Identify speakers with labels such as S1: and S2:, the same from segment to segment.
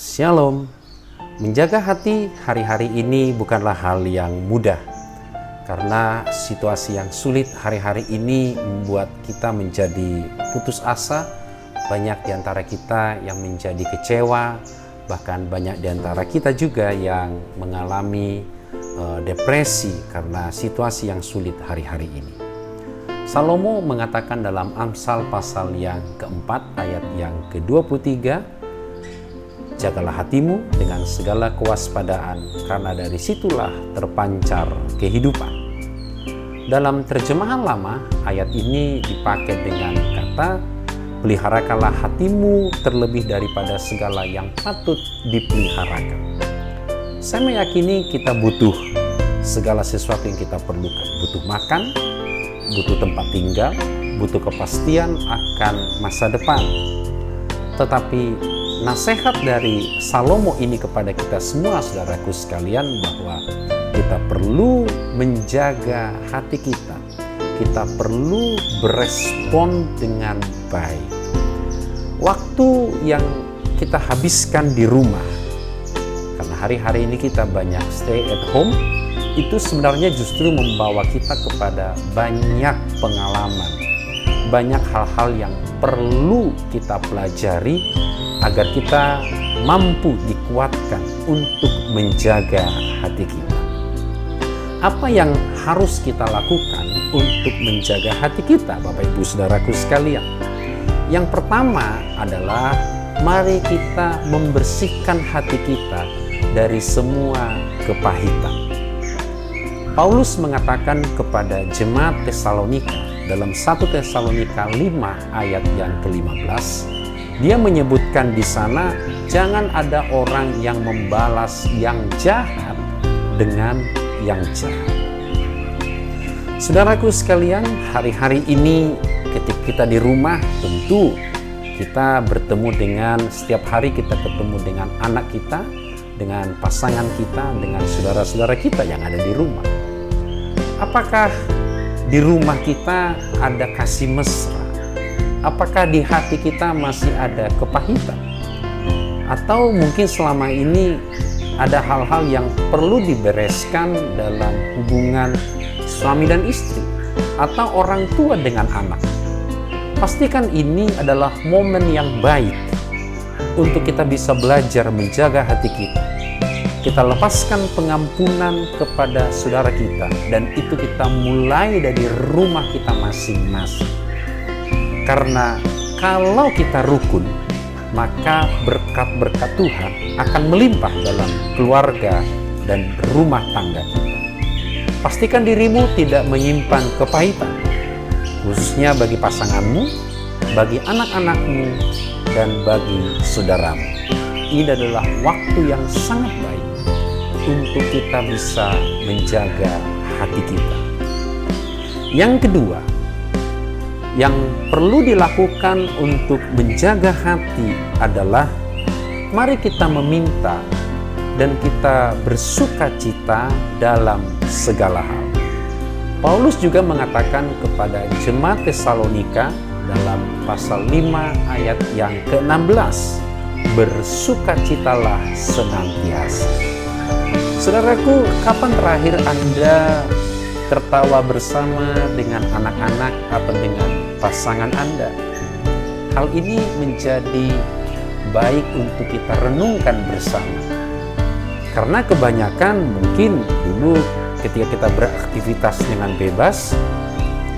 S1: Shalom. Menjaga hati hari-hari ini bukanlah hal yang mudah, karena situasi yang sulit hari-hari ini membuat kita menjadi putus asa. Banyak di antara kita yang menjadi kecewa, bahkan banyak di antara kita juga yang mengalami depresi karena situasi yang sulit hari-hari ini. Salomo mengatakan dalam Amsal pasal yang keempat ayat yang ke-23, jagalah hatimu dengan segala kewaspadaan, karena dari situlah terpancar kehidupan. Dalam terjemahan lama, ayat ini dipakai dengan kata, peliharakanlah hatimu terlebih daripada segala yang patut dipeliharakan. Saya meyakini kita butuh segala sesuatu yang kita perlukan. Butuh makan, butuh tempat tinggal, butuh kepastian akan masa depan. Tetapi nasihat dari Salomo ini kepada kita semua, saudaraku sekalian, bahwa kita perlu menjaga hati kita. Kita perlu berespon dengan baik. Waktu yang kita habiskan di rumah, karena hari-hari ini kita banyak stay at home, itu sebenarnya justru membawa kita kepada banyak pengalaman, banyak hal-hal yang perlu kita pelajari agar kita mampu dikuatkan untuk menjaga hati kita. Apa yang harus kita lakukan untuk menjaga hati kita, Bapak Ibu Saudaraku sekalian? Yang pertama adalah mari kita membersihkan hati kita dari semua kepahitan. Paulus mengatakan kepada jemaat Tesalonika dalam 1 Tesalonika 5 ayat yang ke-15, dia menyebutkan di sana, jangan ada orang yang membalas yang jahat dengan yang jahat. Saudaraku sekalian, hari-hari ini ketika kita di rumah, tentu kita bertemu dengan, setiap hari kita ketemu dengan anak kita, dengan pasangan kita, dengan saudara-saudara kita yang ada di rumah. Apakah di rumah kita ada kasih mesra? Apakah di hati kita masih ada kepahitan? Atau mungkin selama ini ada hal-hal yang perlu dibereskan dalam hubungan suami dan istri atau orang tua dengan anak? Pastikan ini adalah momen yang baik untuk kita bisa belajar menjaga hati kita. Kita lepaskan pengampunan kepada saudara kita, dan itu kita mulai dari rumah kita masing-masing. Karena kalau kita rukun, maka berkat-berkat Tuhan akan melimpah dalam keluarga dan rumah tangga kita. Pastikan dirimu tidak menyimpan kepahitan, khususnya bagi pasanganmu, bagi anak-anakmu, dan bagi saudaramu. Ini adalah waktu yang sangat baik untuk kita bisa menjaga hati kita. Yang kedua, yang perlu dilakukan untuk menjaga hati adalah mari kita meminta dan kita bersukacita dalam segala hal. Paulus juga mengatakan kepada jemaat Tesalonika dalam pasal 5 ayat yang ke-16, bersukacitalah senantiasa. Saudaraku, kapan terakhir Anda tertawa bersama dengan anak-anak atau dengan pasangan Anda? Hal ini menjadi baik untuk kita renungkan bersama. Karena kebanyakan mungkin dulu ketika kita beraktivitas dengan bebas,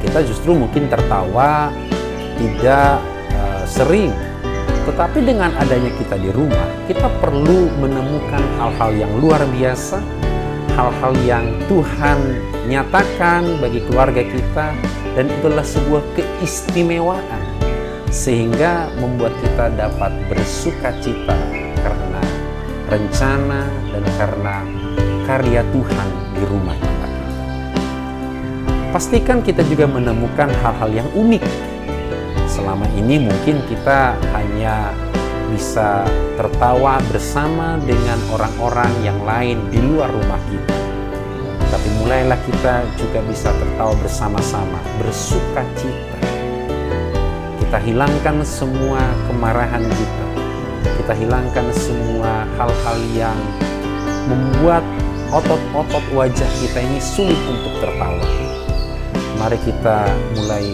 S1: kita justru mungkin tertawa tidak sering. Tetapi dengan adanya kita di rumah, kita perlu menemukan hal-hal yang luar biasa, hal-hal yang Tuhan nyatakan bagi keluarga kita, dan itulah sebuah keistimewaan sehingga membuat kita dapat bersukacita karena rencana dan karena karya Tuhan di rumah tangga kita. Pastikan kita juga menemukan hal-hal yang unik. Selama ini mungkin kita hanya bisa tertawa bersama dengan orang-orang yang lain di luar rumah kita. Tapi mulailah kita juga bisa tertawa bersama-sama, bersukacita. Kita hilangkan semua kemarahan kita. Kita hilangkan semua hal-hal yang membuat otot-otot wajah kita ini sulit untuk tertawa. Mari kita mulai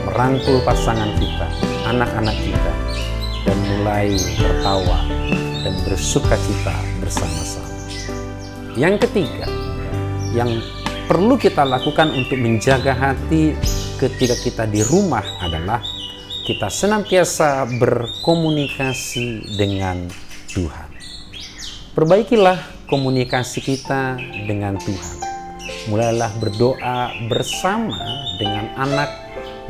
S1: merangkul pasangan kita, anak-anak kita, dan mulai tertawa dan bersukacita bersama-sama. Yang ketiga, yang perlu kita lakukan untuk menjaga hati ketika kita di rumah adalah kita senantiasa berkomunikasi dengan Tuhan. Perbaikilah komunikasi kita dengan Tuhan. Mulailah berdoa bersama dengan anak,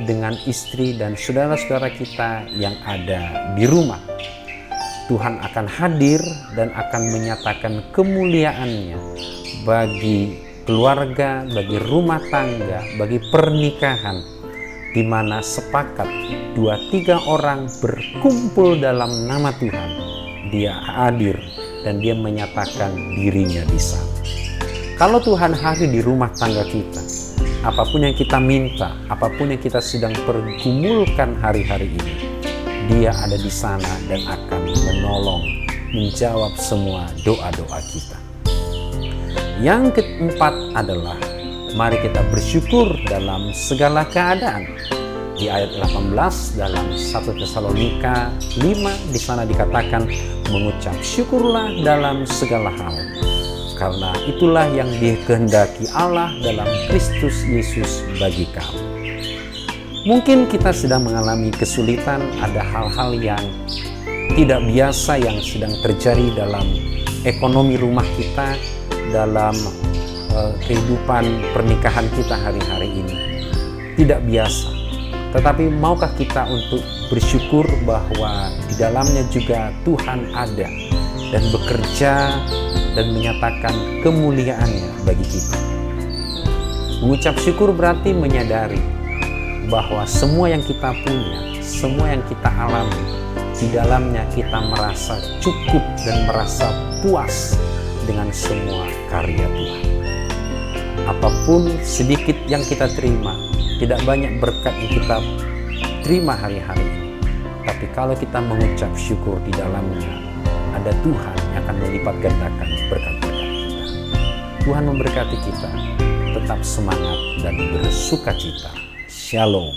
S1: dengan istri dan saudara-saudara kita yang ada di rumah. Tuhan akan hadir dan akan menyatakan kemuliaan-Nya bagi keluarga, bagi rumah tangga, bagi pernikahan, di mana sepakat 2-3 orang berkumpul dalam nama Tuhan. Dia hadir dan Dia menyatakan dirinya di sana. Kalau Tuhan hadir di rumah tangga kita, apapun yang kita minta, apapun yang kita sedang pergumulkan hari-hari ini, Dia ada di sana dan akan menolong, menjawab semua doa-doa kita. Yang keempat adalah mari kita bersyukur dalam segala keadaan. Di ayat 18 dalam 1 Tesalonika 5 di sana dikatakan mengucap syukurlah dalam segala hal. Karena itulah yang dikehendaki Allah dalam Kristus Yesus bagi kamu. Mungkin kita sedang mengalami kesulitan, ada hal-hal yang tidak biasa yang sedang terjadi dalam ekonomi rumah kita, dalam kehidupan pernikahan kita hari-hari ini. Tidak biasa. Tetapi maukah kita untuk bersyukur bahwa di dalamnya juga Tuhan ada dan bekerja dan menyatakan kemuliaan-Nya bagi kita. Mengucap syukur berarti menyadari bahwa semua yang kita punya, semua yang kita alami, di dalamnya kita merasa cukup dan merasa puas dengan semua karya Tuhan. Apapun sedikit yang kita terima, tidak banyak berkat yang kita terima hari-hari ini. Tapi kalau kita mengucap syukur di dalamnya, ada Tuhan yang akan melipat gandakan berkat-berkat kita. Tuhan memberkati kita, tetap semangat dan bersukacita. Shalom.